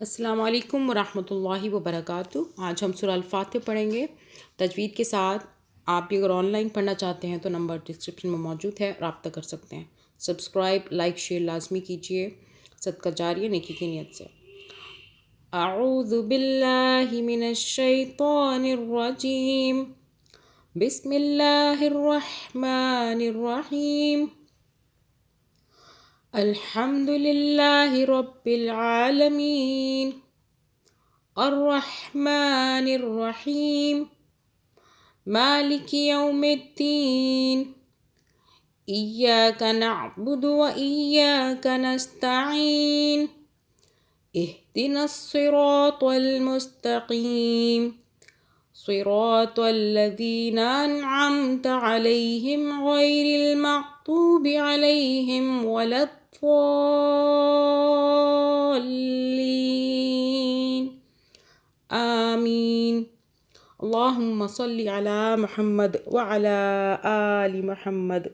السلام علیکم ورحمۃ اللہ وبرکاتہ۔ آج ہم سورہ الفاتح پڑھیں گے تجوید کے ساتھ۔ آپ بھی اگر آن لائن پڑھنا چاہتے ہیں تو نمبر ڈسکرپشن میں موجود ہے، رابطہ کر سکتے ہیں۔ سبسکرائب، لائک، شیئر لازمی کیجیے، صدقہ جاریہ نیکی کی نیت سے۔ اعوذ باللہ من الشیطان الرجیم، بسم اللہ الرحمن الرحیم، الحمد للہ رب العالمین، الرحمن الرحیم، مالک یوم الدین، ایاک نعبد و ایاک نستعین، اہدنا الصراط المستقیم، صراط الذین انعمت علیہم غیر المغضوب علیہم ولا الضالین، آمین۔ اللہم صلی علی محمد وعلی آل محمد۔